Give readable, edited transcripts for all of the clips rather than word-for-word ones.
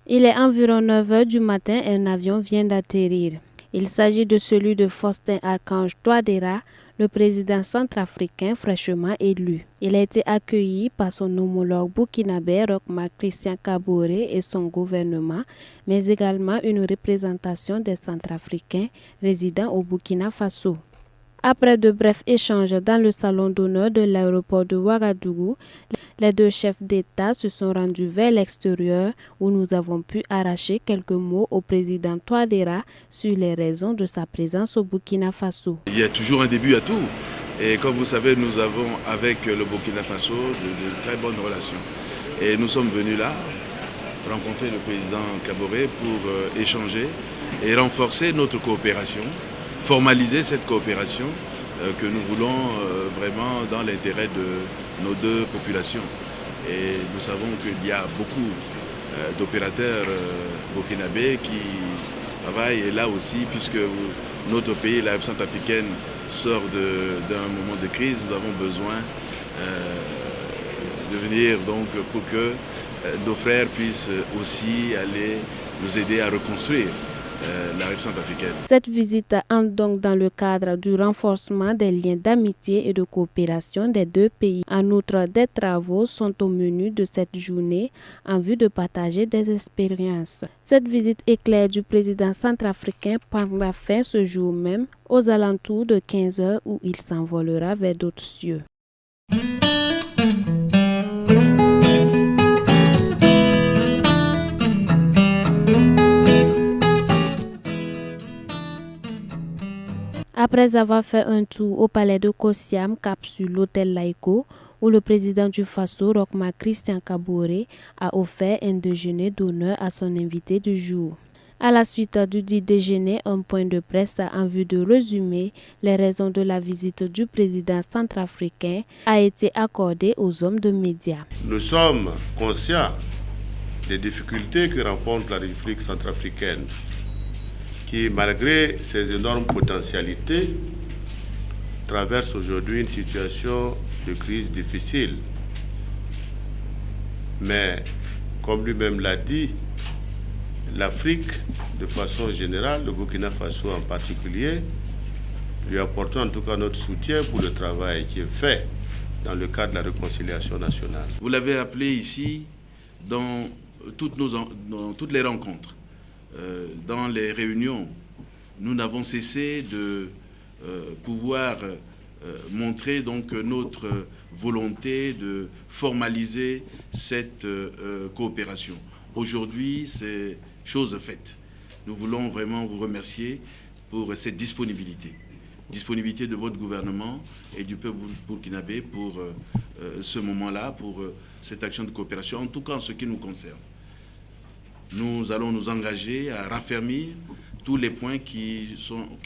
Il est environ 9 heures du matin et un avion vient d'atterrir. Il s'agit de celui de Faustin Archange Touadéra, le président centrafricain fraîchement élu. Il a été accueilli par son homologue burkinabé Roch-Marc Christian Kaboré et son gouvernement, mais également une représentation des Centrafricains résidant au Burkina Faso. Après de brefs échanges dans le salon d'honneur de l'aéroport de Ouagadougou, les deux chefs d'État se sont rendus vers l'extérieur où nous avons pu arracher quelques mots au président Touadéra sur les raisons de sa présence au Burkina Faso. Il y a toujours un début à tout. Et comme vous savez, nous avons avec le Burkina Faso de très bonnes relations. Et nous sommes venus là rencontrer le président Kaboré pour échanger et renforcer notre coopération, formaliser cette coopération que nous voulons vraiment dans l'intérêt de nos deux populations. Et nous savons qu'il y a beaucoup d'opérateurs burkinabés qui travaillent, et là aussi, puisque notre pays, la République centrafricaine, sort d'un moment de crise, nous avons besoin de venir donc pour que nos frères puissent aussi aller nous aider à reconstruire la République centrafricaine. Cette visite entre donc dans le cadre du renforcement des liens d'amitié et de coopération des deux pays. En outre, des travaux sont au menu de cette journée en vue de partager des expériences. Cette visite éclair du président centrafricain prendra fin ce jour même aux alentours de 15 heures où il s'envolera vers d'autres cieux. Après avoir fait un tour au palais de Kossiam, cap sur l'hôtel Laïko, où le président du Faso, Roch-Marc Christian Kaboré, a offert un déjeuner d'honneur à son invité du jour. À la suite du dit déjeuner, un point de presse en vue de résumer les raisons de la visite du président centrafricain a été accordé aux hommes de médias. Nous sommes conscients des difficultés que rencontre la République centrafricaine, qui, malgré ses énormes potentialités, traverse aujourd'hui une situation de crise difficile. Mais, comme lui-même l'a dit, l'Afrique, de façon générale, le Burkina Faso en particulier, lui apportons en tout cas notre soutien pour le travail qui est fait dans le cadre de la réconciliation nationale. Vous l'avez rappelé ici, dans toutes les rencontres, dans les réunions, nous n'avons cessé de pouvoir montrer donc notre volonté de formaliser cette coopération. Aujourd'hui, c'est chose faite. Nous voulons vraiment vous remercier pour cette disponibilité de votre gouvernement et du peuple burkinabé pour ce moment-là, pour cette action de coopération, en tout cas en ce qui nous concerne. Nous allons nous engager à raffermir tous les points qui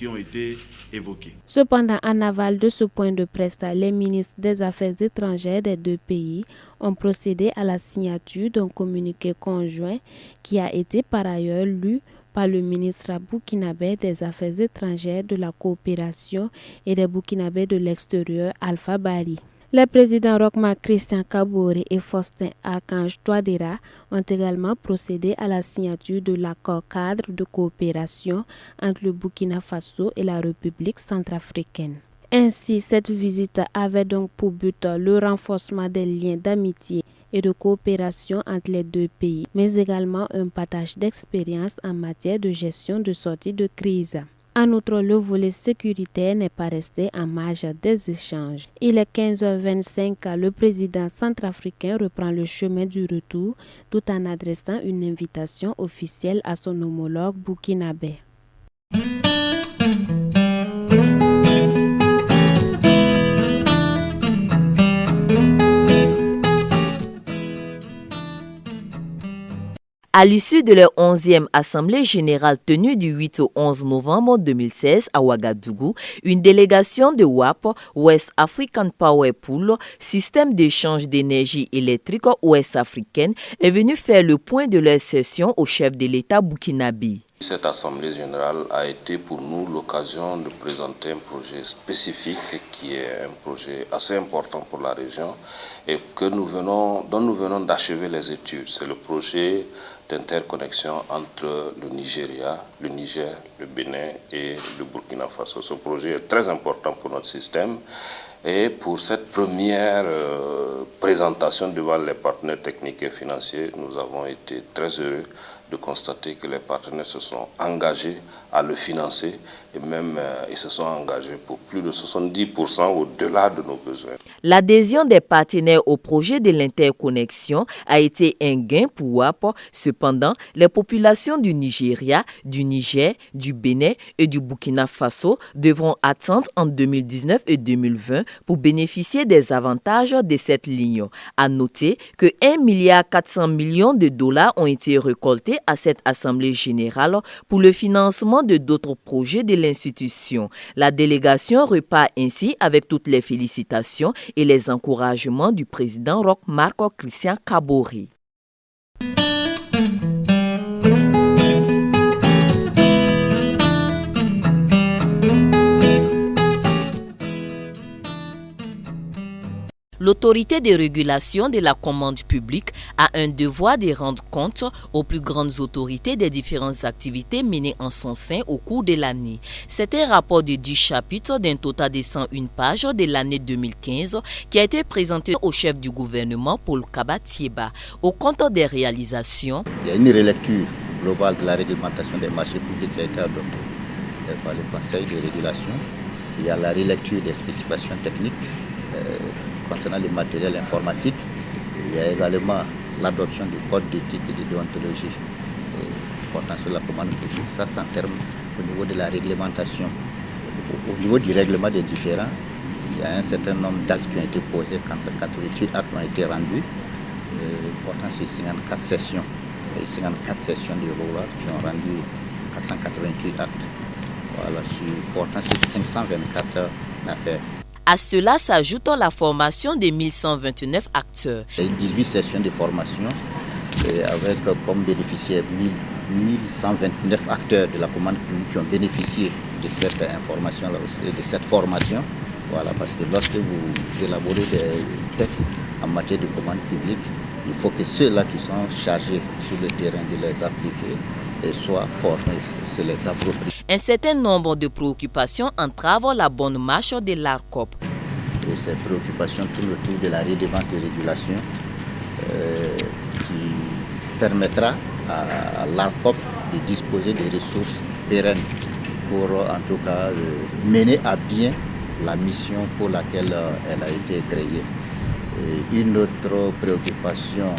ont été évoqués. Cependant, en aval de ce point de presse, les ministres des Affaires étrangères des deux pays ont procédé à la signature d'un communiqué conjoint qui a été par ailleurs lu par le ministre burkinabé des Affaires étrangères, de la coopération et des Burkinabés de l'extérieur, Alpha Bari. Les présidents Roch-Marc Christian Kaboré et Faustin Archange Touadéra ont également procédé à la signature de l'accord cadre de coopération entre le Burkina Faso et la République centrafricaine. Ainsi, cette visite avait donc pour but le renforcement des liens d'amitié et de coopération entre les deux pays, mais également un partage d'expériences en matière de gestion de sortie de crise. En outre, le volet sécuritaire n'est pas resté en marge des échanges. Il est 15h25, le président centrafricain reprend le chemin du retour tout en adressant une invitation officielle à son homologue burkinabé. À l'issue de leur 11e Assemblée générale tenue du 8 au 11 novembre 2016 à Ouagadougou, une délégation de WAP, West African Power Pool, système d'échange d'énergie électrique ouest-africaine, est venue faire le point de leur session au chef de l'État burkinabé. Cette Assemblée générale a été pour nous l'occasion de présenter un projet spécifique qui est un projet assez important pour la région et dont nous venons d'achever les études. C'est le projet d'interconnexion entre le Nigeria, le Niger, le Bénin et le Burkina Faso. Ce projet est très important pour notre système et pour cette première présentation devant les partenaires techniques et financiers, nous avons été très heureux de constater que les partenaires se sont engagés à le financer et même ils se sont engagés pour plus de 70% au-delà de nos besoins. L'adhésion des partenaires au projet de l'interconnexion a été un gain pour WAP. Cependant, les populations du Nigeria, du Niger, du Bénin et du Burkina Faso devront attendre en 2019 et 2020 pour bénéficier des avantages de cette ligne. À noter que 1,4 milliard de dollars ont été récoltés à cette Assemblée générale pour le financement de d'autres projets de l'institution. La délégation repart ainsi avec toutes les félicitations et les encouragements du président Roch Marc Christian Kabore. L'autorité de régulation de la commande publique a un devoir de rendre compte aux plus grandes autorités des différentes activités menées en son sein au cours de l'année. C'est un rapport de 10 chapitres d'un total de 101 pages de l'année 2015 qui a été présenté au chef du gouvernement Paul Kaba-Thieba. Au compte des réalisations, il y a une relecture globale de la réglementation des marchés publics qui a été adoptée par le Conseil de régulation. Il y a la relecture des spécifications techniques concernant le matériel informatique. Il y a également l'adoption du code d'éthique et de déontologie portant sur la commande publique. Ça, c'est en termes au niveau de la réglementation. Au niveau du règlement des différends, il y a un certain nombre d'actes qui ont été posés, 88 actes ont été rendus, portant sur 54 sessions. Il y a 54 sessions de rollout qui ont rendu 488 actes, voilà, portant sur 524 affaires. À cela s'ajoute la formation de 1129 acteurs. Il y a 18 sessions de formation avec comme bénéficiaires 1129 acteurs de la commande publique qui ont bénéficié de cette information et de cette formation. Voilà, parce que lorsque vous élaborez des textes en matière de commande publique, il faut que ceux-là qui sont chargés sur le terrain de les appliquer soient formés, se les approprient. Un certain nombre de préoccupations entravent la bonne marche de l'ARCOP. Et ces préoccupations tournent autour de la redevance de régulation qui permettra à l'ARCOP de disposer de ressources pérennes pour en tout cas mener à bien la mission pour laquelle elle a été créée. Une autre préoccupation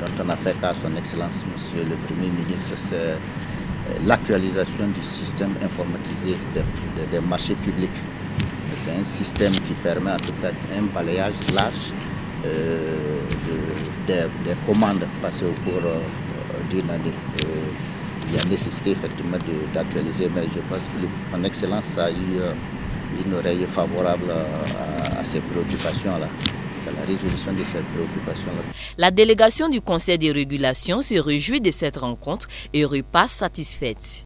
dont on a fait cas à son Excellence, Monsieur le Premier ministre, c'est l'actualisation du système informatisé des marchés publics. C'est un système qui permet en tout cas un balayage large des commandes passées au cours d'une année. Il y a nécessité effectivement d'actualiser, mais je pense que son Excellence a eu une oreille favorable à ces préoccupations-là. La résolution de cette préoccupation-là. La délégation du Conseil de régulation se réjouit de cette rencontre et repart satisfaite.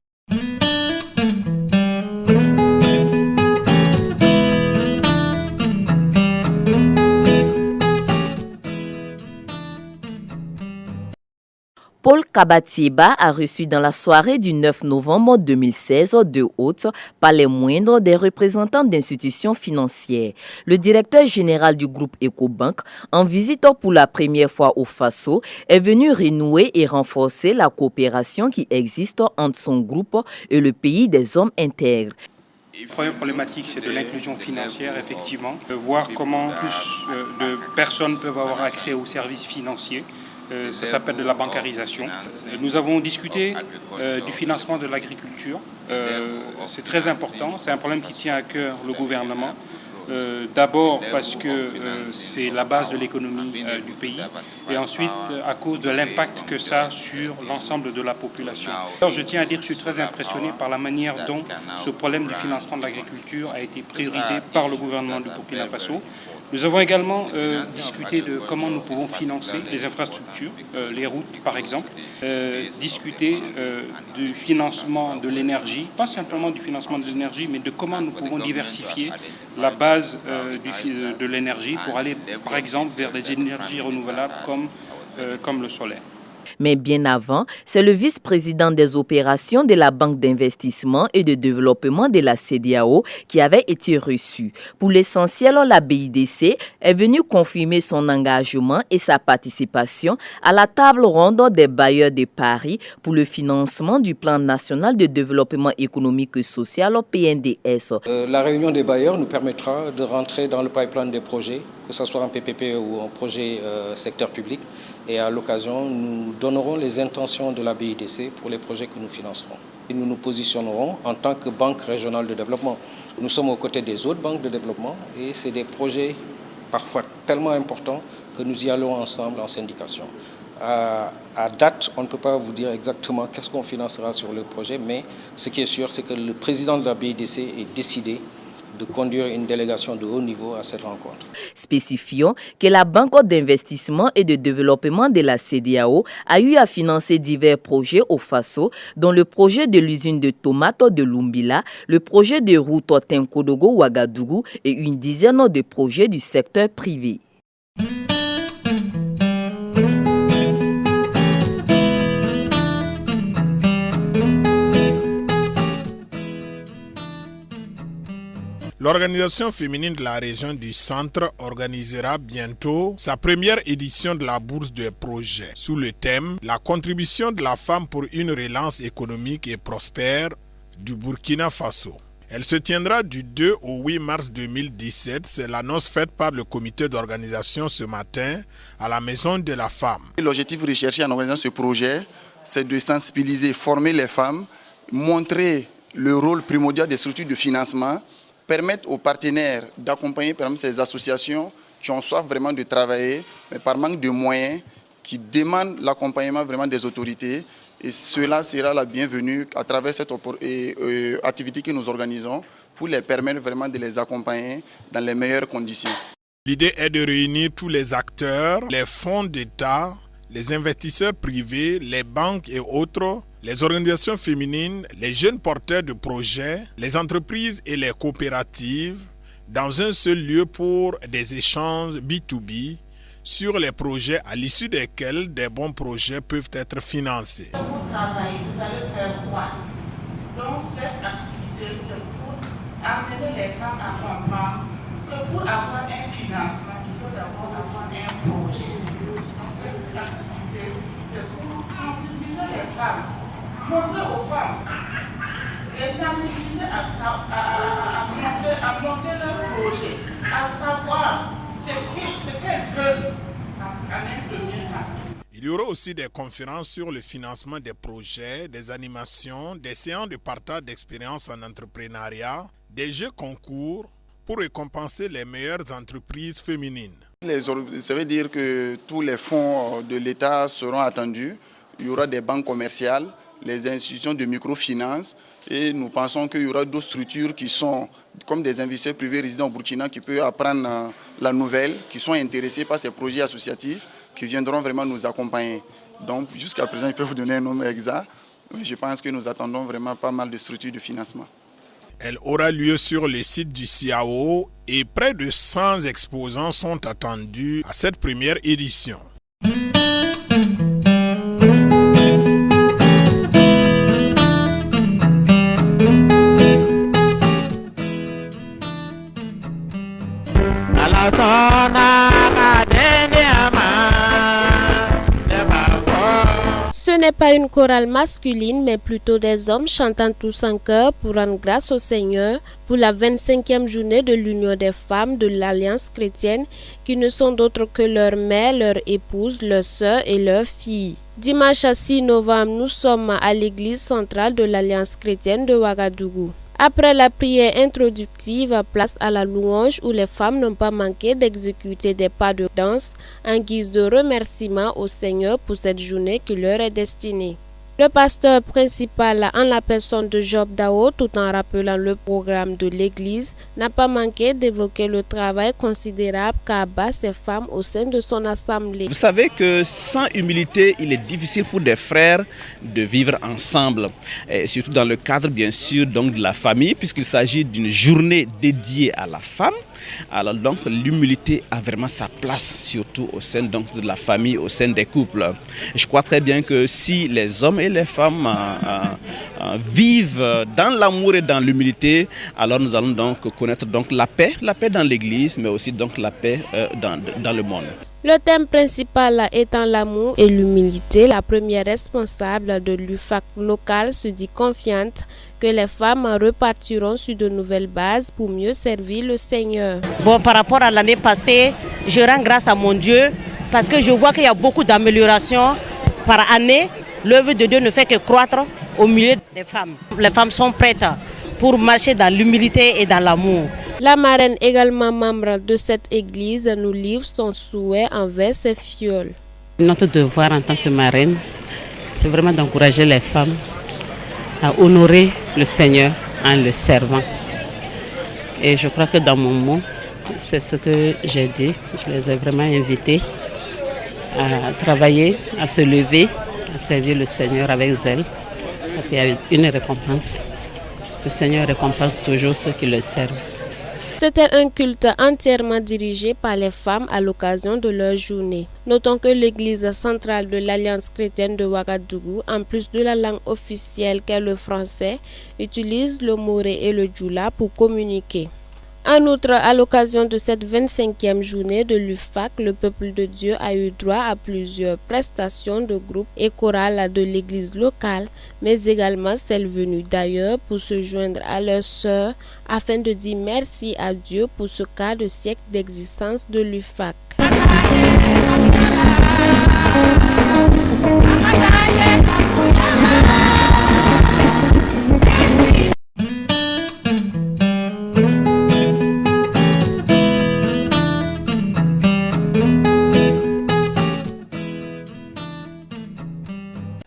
Paul Kabatieba a reçu dans la soirée du 9 novembre 2016 de hôtes, pas les moindres, des représentants d'institutions financières. Le directeur général du groupe Ecobank, en visite pour la première fois au Faso, est venu renouer et renforcer la coopération qui existe entre son groupe et le pays des hommes intègres. La première problématique, c'est de l'inclusion financière, effectivement. Voir comment plus de personnes peuvent avoir accès aux services financiers. Ça s'appelle de la bancarisation. Nous avons discuté du financement de l'agriculture. C'est très important, c'est un problème qui tient à cœur le gouvernement. D'abord parce que c'est la base de l'économie du pays et ensuite à cause de l'impact que ça a sur l'ensemble de la population. Alors, je tiens à dire que je suis très impressionné par la manière dont ce problème du financement de l'agriculture a été priorisé par le gouvernement du Burkina Faso. Nous avons également discuté de comment nous pouvons financer les infrastructures, les routes par exemple, discuter du financement de l'énergie, pas simplement du financement de l'énergie, mais de comment nous pouvons diversifier la base de l'énergie pour aller par exemple vers des énergies renouvelables comme le solaire. Mais bien avant, c'est le vice-président des opérations de la Banque d'investissement et de développement de la CEDEAO qui avait été reçu. Pour l'essentiel, la BIDC est venue confirmer son engagement et sa participation à la table ronde des bailleurs de Paris pour le financement du plan national de développement économique et social PNDS. La réunion des bailleurs nous permettra de rentrer dans le pipeline des projets, que ce soit en PPP ou en projet secteur public. Et à l'occasion, nous donnerons les intentions de la BIDC pour les projets que nous financerons. Et nous nous positionnerons en tant que banque régionale de développement. Nous sommes aux côtés des autres banques de développement et c'est des projets parfois tellement importants que nous y allons ensemble en syndication. À date, on ne peut pas vous dire exactement qu'est-ce qu'on financera sur le projet, mais ce qui est sûr, c'est que le président de la BIDC est décidé de conduire une délégation de haut niveau à cette rencontre. Spécifions que la Banque d'investissement et de développement de la CEDEAO a eu à financer divers projets au Faso, dont le projet de l'usine de tomates de Lumbila, le projet de route Tenkodogo-Ouagadougou et une dizaine de projets du secteur privé. L'organisation féminine de la région du Centre organisera bientôt sa première édition de la bourse de projets sous le thème « La contribution de la femme pour une relance économique et prospère du Burkina Faso ». Elle se tiendra du 2 au 8 mars 2017. C'est l'annonce faite par le comité d'organisation ce matin à la Maison de la Femme. L'objectif recherché en organisant ce projet, c'est de sensibiliser, former les femmes, montrer le rôle primordial des structures de financement, permettre aux partenaires d'accompagner par exemple ces associations qui ont soif vraiment de travailler, mais par manque de moyens, qui demandent l'accompagnement vraiment des autorités. Et cela sera la bienvenue à travers cette activité que nous organisons pour les permettre vraiment de les accompagner dans les meilleures conditions. L'idée est de réunir tous les acteurs, les fonds d'État, les investisseurs privés, les banques et autres, les organisations féminines, les jeunes porteurs de projets, les entreprises et les coopératives dans un seul lieu pour des échanges B2B sur les projets à l'issue desquels des bons projets peuvent être financés. Vous travaillez, vous allez faire quoi? Donc cette activité, c'est pour amener les femmes à comprendre que pour avoir un financement, il faut d'abord avoir un projet. Donc cette activité, c'est pour sensibiliser les femmes, montrer aux femmes, les sensibiliser à monter leur projet, à savoir ce qu'elles veulent en un premier temps. Il y aura aussi des conférences sur le financement des projets, des animations, des séances de partage d'expériences en entrepreneuriat, des jeux concours pour récompenser les meilleures entreprises féminines. Ça veut dire que tous les fonds de l'État seront attendus. Il y aura des banques commerciales, les institutions de microfinance et nous pensons qu'il y aura d'autres structures qui sont comme des investisseurs privés résidents au Burkina qui peuvent apprendre la nouvelle, qui sont intéressés par ces projets associatifs, qui viendront vraiment nous accompagner. Donc jusqu'à présent, je peux vous donner un nombre exact, mais je pense que nous attendons vraiment pas mal de structures de financement. Elle aura lieu sur le site du CIAO et près de 100 exposants sont attendus à cette première édition. Ce n'est pas une chorale masculine, mais plutôt des hommes chantant tous en chœur pour rendre grâce au Seigneur pour la 25e journée de l'Union des femmes de l'Alliance chrétienne, qui ne sont d'autres que leurs mères, leurs épouses, leurs sœurs et leurs filles. Dimanche 6 novembre, nous sommes à l'église centrale de l'Alliance chrétienne de Ouagadougou. Après la prière introductive, place à la louange où les femmes n'ont pas manqué d'exécuter des pas de danse en guise de remerciement au Seigneur pour cette journée qui leur est destinée. Le pasteur principal, en la personne de Job Dao, tout en rappelant le programme de l'Église, n'a pas manqué d'évoquer le travail considérable qu'abattent ces femmes au sein de son assemblée. Vous savez que sans humilité, il est difficile pour des frères de vivre ensemble, et surtout dans le cadre bien sûr donc de la famille, puisqu'il s'agit d'une journée dédiée à la femme. Alors donc l'humilité a vraiment sa place, surtout au sein donc de la famille, au sein des couples. Je crois très bien que si les hommes et les femmes vivent dans l'amour et dans l'humilité, alors nous allons donc connaître donc la paix dans l'église, mais aussi donc la paix dans le monde. Le thème principal étant l'amour et l'humilité, la première responsable de l'UFAC local se dit confiante que les femmes repartiront sur de nouvelles bases pour mieux servir le Seigneur. Bon, par rapport à l'année passée, je rends grâce à mon Dieu parce que je vois qu'il y a beaucoup d'améliorations par année. L'œuvre de Dieu ne fait que croître au milieu des femmes. Les femmes sont prêtes pour marcher dans l'humilité et dans l'amour. La marraine, également membre de cette église, nous livre son souhait envers ses fioles. Notre devoir en tant que marraine, c'est vraiment d'encourager les femmes à honorer le Seigneur en le servant. Et je crois que dans mon mot, c'est ce que j'ai dit. Je les ai vraiment invitées à travailler, à se lever, à servir le Seigneur avec zèle, parce qu'il y a une récompense. Le Seigneur récompense toujours ceux qui le servent. C'était un culte entièrement dirigé par les femmes à l'occasion de leur journée. Notons que l'église centrale de l'Alliance chrétienne de Ouagadougou, en plus de la langue officielle qu'est le français, utilise le moré et le djoula pour communiquer. En outre, à l'occasion de cette 25e journée de l'UFAC, le peuple de Dieu a eu droit à plusieurs prestations de groupes et chorales de l'église locale, mais également celles venues d'ailleurs pour se joindre à leurs sœurs afin de dire merci à Dieu pour ce quart de siècle d'existence de l'UFAC.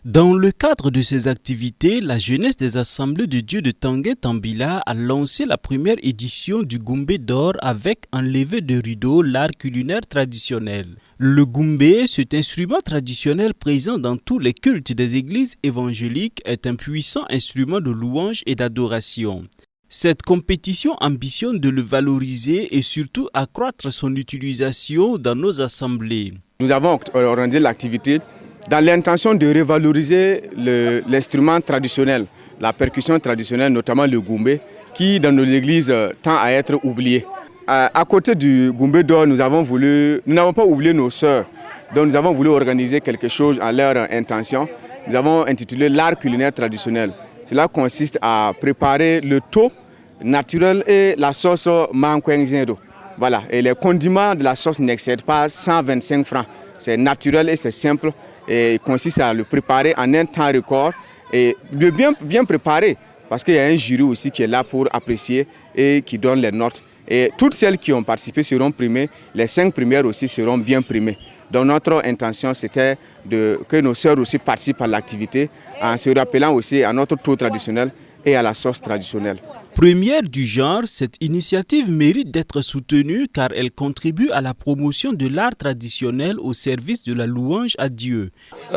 Dans le cadre de ces activités, la jeunesse des Assemblées de Dieu de Tanguay-Tambila a lancé la première édition du Goumbé d'or avec enlevé de rideau, l'art culinaire traditionnel. Le Goumbé, cet instrument traditionnel présent dans tous les cultes des églises évangéliques, est un puissant instrument de louange et d'adoration. Cette compétition ambitionne de le valoriser et surtout accroître son utilisation dans nos assemblées. Nous avons organisé l'activité dans l'intention de revaloriser l'instrument traditionnel, la percussion traditionnelle, notamment le Goumbé, qui dans nos églises tend à être oublié. À côté du Goumbé d'or, nous n'avons pas oublié nos sœurs, donc nous avons voulu organiser quelque chose à leur intention. Nous avons intitulé l'art culinaire traditionnel. Cela consiste à préparer le thau naturel et la sauce mankwengzendo. Voilà, et les condiments de la sauce n'excèdent pas 125 francs. C'est naturel et c'est simple. Et il consiste à le préparer en un temps record et de bien préparer parce qu'il y a un jury aussi qui est là pour apprécier et qui donne les notes. Et toutes celles qui ont participé seront primées, les 5 premières aussi seront bien primées. Donc notre intention c'était que nos sœurs aussi participent à l'activité en se rappelant aussi à notre tour traditionnel et à la sauce traditionnelle. Première du genre, cette initiative mérite d'être soutenue car elle contribue à la promotion de l'art traditionnel au service de la louange à Dieu.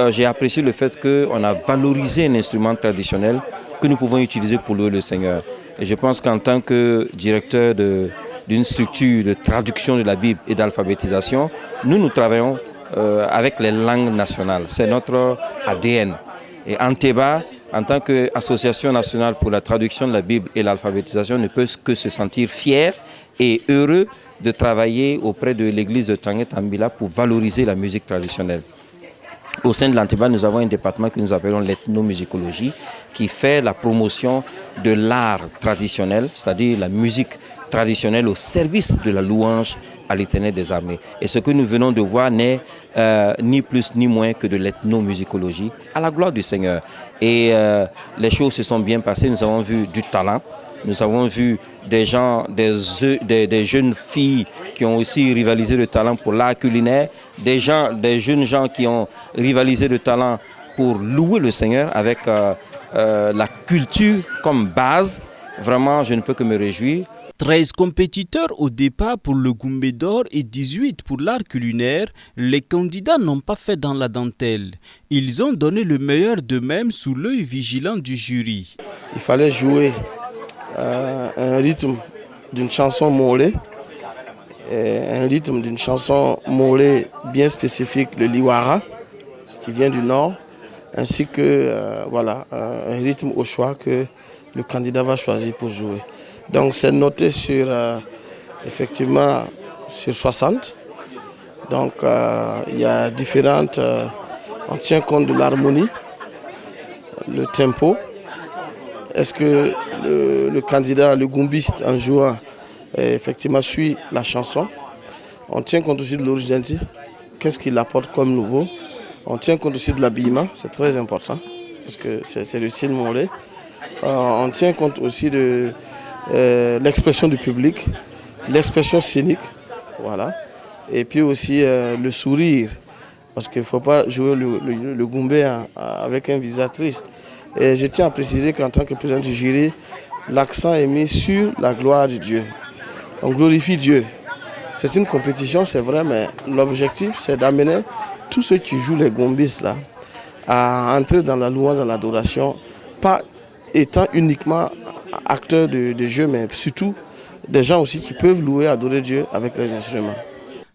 J'ai apprécié le fait qu'on a valorisé un instrument traditionnel que nous pouvons utiliser pour louer le Seigneur. Et je pense qu'en tant que directeur d'une structure de traduction de la Bible et d'alphabétisation, nous travaillons avec les langues nationales. C'est notre ADN. Et Anteba, en tant qu'association nationale pour la traduction de la Bible et l'alphabétisation, ne peut que se sentir fier et heureux de travailler auprès de l'église de Tanguay-Tambila pour valoriser la musique traditionnelle. Au sein de l'Antiba, nous avons un département que nous appelons l'ethnomusicologie, qui fait la promotion de l'art traditionnel, c'est-à-dire la musique traditionnelle au service de la louange à l'Éternel des armées. Et ce que nous venons de voir n'est ni plus ni moins que de l'ethnomusicologie à la gloire du Seigneur. Et les choses se sont bien passées, nous avons vu du talent, nous avons vu des gens, des jeunes filles qui ont aussi rivalisé de talent pour l'art culinaire, des jeunes gens qui ont rivalisé de talent pour louer le Seigneur avec la culture comme base. Vraiment, je ne peux que me réjouir. 13 compétiteurs au départ pour le Goumbé d'or et 18 pour l'art culinaire, les candidats n'ont pas fait dans la dentelle. Ils ont donné le meilleur d'eux-mêmes sous l'œil vigilant du jury. Il fallait jouer un rythme d'une chanson morée, un rythme d'une chanson morée bien spécifique, le liwara, qui vient du nord, ainsi que un rythme au choix que le candidat va choisir pour jouer. Donc c'est noté sur, effectivement, sur 60. Donc il y a différentes... on tient compte de l'harmonie, le tempo. Est-ce que le candidat, le goombiste en jouant, effectivement suit la chanson? On tient compte aussi de l'originalité. Qu'est-ce qu'il apporte comme nouveau? On tient compte aussi de l'habillement, c'est très important, parce que c'est le style moré. On tient compte aussi de l'expression du public, l'expression scénique, voilà. Et puis aussi le sourire, parce qu'il ne faut pas jouer le goombé avec un visage triste. Et je tiens à préciser qu'en tant que président du jury, l'accent est mis sur la gloire de Dieu. On glorifie Dieu. C'est une compétition, c'est vrai, mais l'objectif, c'est d'amener tous ceux qui jouent les goombistes là à entrer dans la louange, dans l'adoration, pas étant uniquement acteurs de jeu, mais surtout des gens aussi qui peuvent louer, adorer Dieu avec les instruments.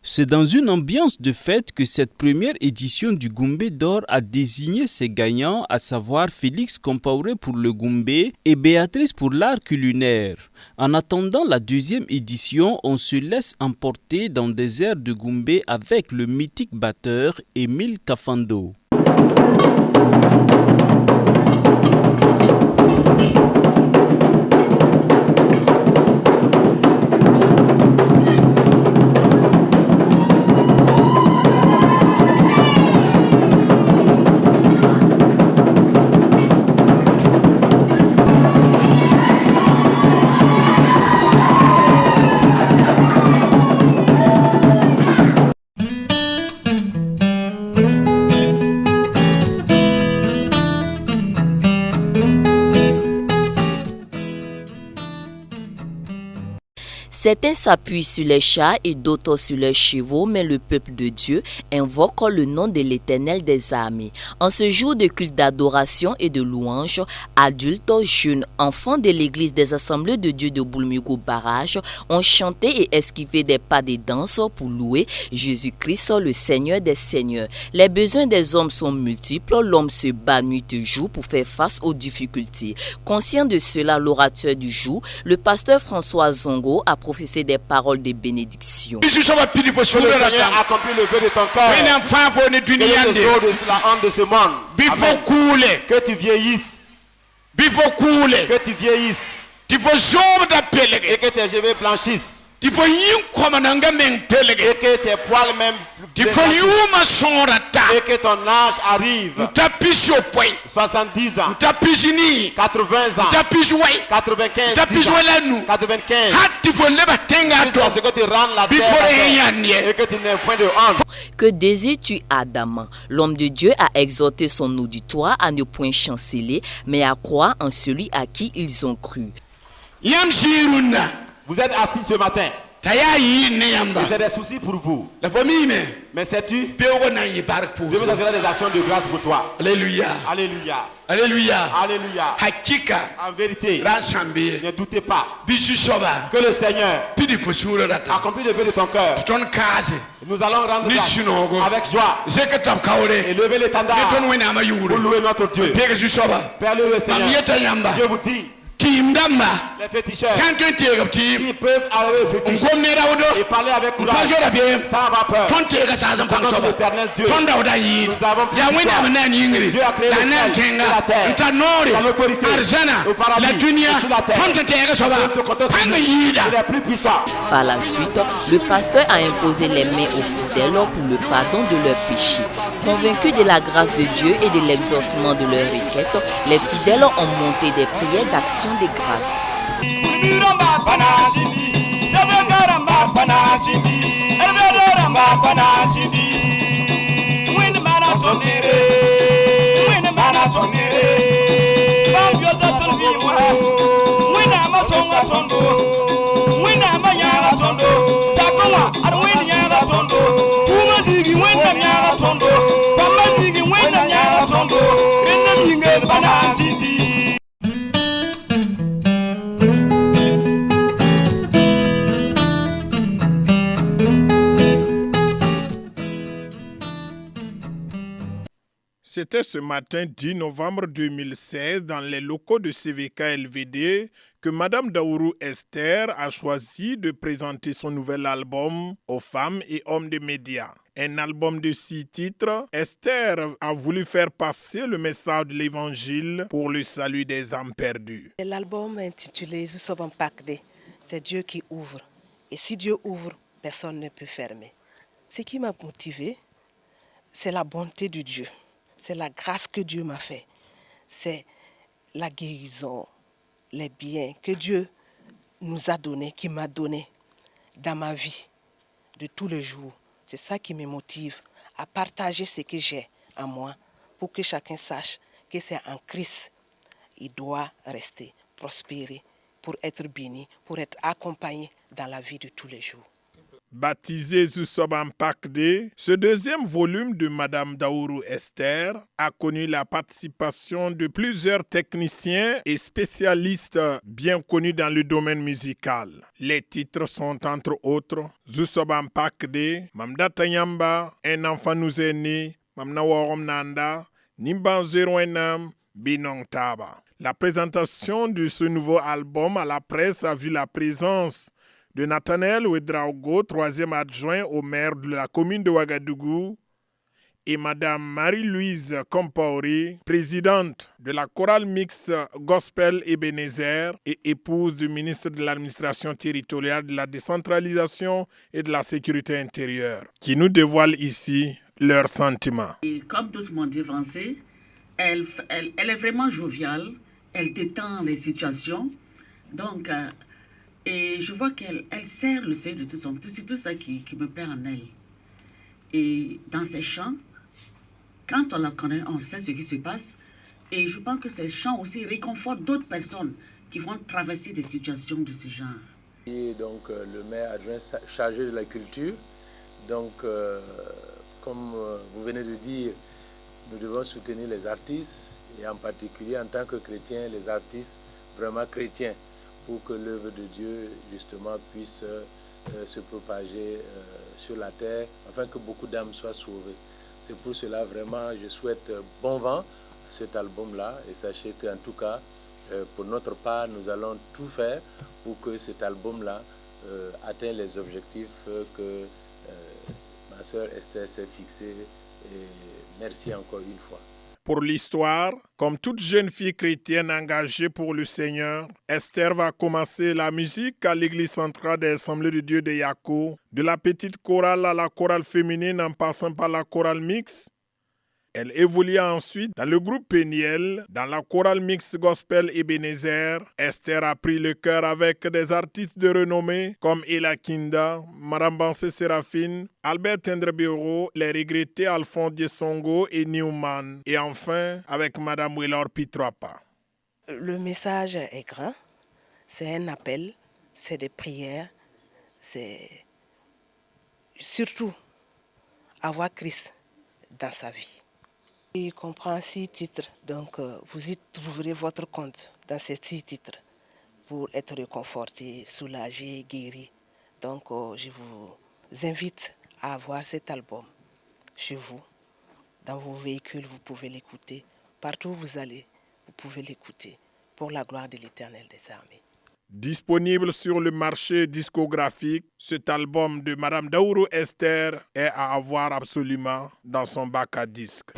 C'est dans une ambiance de fête que cette première édition du Goumbé d'or a désigné ses gagnants, à savoir Félix Compaoré pour le Goumbé et Béatrice pour l'art culinaire. En attendant la deuxième édition, on se laisse emporter dans des airs de Goumbé avec le mythique batteur Émile Kafando. Certains s'appuient sur les chats et d'autres sur les chevaux, mais le peuple de Dieu invoque le nom de l'Éternel des armées. En ce jour de culte d'adoration et de louange, adultes, jeunes, enfants de l'église des assemblées de Dieu de Boulmigo Barrage ont chanté et esquivé des pas de danse pour louer Jésus-Christ, le Seigneur des Seigneurs. Les besoins des hommes sont multiples, l'homme se bat nuit et jour pour faire face aux difficultés. Conscient de cela, l'orateur du jour, le pasteur François Zongo, a professé des paroles de bénédiction. Que le Seigneur accomplit le vœu de ton cœur. Que les eaux de la honte de ce monde. Amen. Que tu vieillisses. Que tu vieillisses. Et que tes cheveux blanchissent. Et que tes poils même et que ton âge arrive. 70 ans, 80 ans, 95 ans, 95 jusqu'à ce que tu rendes la terre et que tu n'aies point de honte. Que désires-tu, Adam? L'homme de Dieu a exhorté son auditoire à ne point chanceler, mais à croire en celui à qui ils ont cru. Vous êtes assis ce matin. C'est des soucis pour vous. Mais sais-tu, Dieu vous assurera des actions de grâce pour toi. Alléluia. Alléluia. Alléluia. Alléluia. En vérité, ne doutez pas que le Seigneur accomplit le vœu de ton cœur. Nous allons rendre grâce avec joie et lever l'étendard pour louer notre Dieu. Père le Seigneur, je vous dis Les féticheurs, s'ils peuvent arriver au fétiche et parler avec courage, sans avoir peur, nous sommes l'éternel Dieu. Nous avons pris que Dieu a créé le ciel et la terre, l'autorité, au paradis, sur la terre. Il est plus puissant. Par la suite, le pasteur a imposé les mains aux fidèles pour le pardon de leurs péchés. Convaincus de la grâce de Dieu et de l'exaucement de leurs requêtes, les fidèles ont monté des prières d'action de grâce. C'était ce matin 10 novembre 2016 dans les locaux de CVK LVD que Madame Daourou Esther a choisi de présenter son nouvel album aux femmes et hommes des médias. Un album de 6 titres, Esther a voulu faire passer le message de l'évangile pour le salut des âmes perdues. L'album intitulé Zusobam Pakde, c'est Dieu qui ouvre. Et si Dieu ouvre, personne ne peut fermer. Ce qui m'a motivé, c'est la bonté de Dieu. C'est la grâce que Dieu m'a fait. C'est la guérison, les biens que Dieu nous a donnés, qui m'a donné dans ma vie de tous les jours. C'est ça qui me motive à partager ce que j'ai en moi pour que chacun sache que c'est en Christ. Il doit rester, prospérer, pour être béni, pour être accompagné dans la vie de tous les jours. Baptisé Zusobam Pakde, ce deuxième volume de Madame Daourou Esther a connu la participation de plusieurs techniciens et spécialistes bien connus dans le domaine musical. Les titres sont entre autres Zusobam Pakde, Mamdata Yamba, Un enfant nous est né, Mamna Warom Nanda, Nimban Zeroenam, Binong Taba. La présentation de ce nouveau album à la presse a vu la présence de Nathanaël Ouedraogo, troisième adjoint au maire de la commune de Ouagadougou, et Madame Marie-Louise Compaoré, présidente de la chorale mixte Gospel Ebenezer et épouse du ministre de l'administration territoriale, de la décentralisation et de la sécurité intérieure, qui nous dévoilent ici leurs sentiments. Et comme d'autres m'ont dit français, elle est vraiment joviale, elle détend les situations, donc... Et je vois qu'elle sert le Seigneur de tout son cœur. C'est tout ça qui me plaît en elle. Et dans ses chants, quand on la connaît, on sait ce qui se passe. Et je pense que ces chants aussi réconfortent d'autres personnes qui vont traverser des situations de ce genre. Et donc le maire adjoint chargé de la culture. Donc comme vous venez de dire, nous devons soutenir les artistes et en particulier en tant que chrétiens, les artistes vraiment chrétiens, pour que l'œuvre de Dieu, justement, puisse se propager sur la terre, afin que beaucoup d'âmes soient sauvées. C'est pour cela, vraiment, je souhaite bon vent à cet album-là, et sachez qu'en tout cas, pour notre part, nous allons tout faire pour que cet album-là atteigne les objectifs que ma sœur Esther s'est fixés. Et merci encore une fois. Pour l'histoire, comme toute jeune fille chrétienne engagée pour le Seigneur, Esther va commencer la musique à l'église centrale des Assemblées de Dieu de Yako, de la petite chorale à la chorale féminine en passant par la chorale mixte. Elle évolua ensuite dans le groupe Péniel, dans la chorale mixte Gospel Ebenezer. Esther a pris le cœur avec des artistes de renommée comme Ella Kinda, Marambanse Séraphine, Albert Tendrebeoro, les regrettés Alphonse Diesongo et Newman. Et enfin, avec Madame Wellor Pitroapa. Le message est grand, c'est un appel, c'est des prières, c'est surtout avoir Christ dans sa vie. Il comprend 6 titres, donc vous y trouverez votre compte dans ces 6 titres pour être réconforté, soulagé, guéri. Donc je vous invite à avoir cet album chez vous, dans vos véhicules, vous pouvez l'écouter. Partout où vous allez, vous pouvez l'écouter. pour la gloire de l'Éternel des armées. Disponible sur le marché discographique, cet album de Madame Daourou Esther est à avoir absolument dans son bac à disques.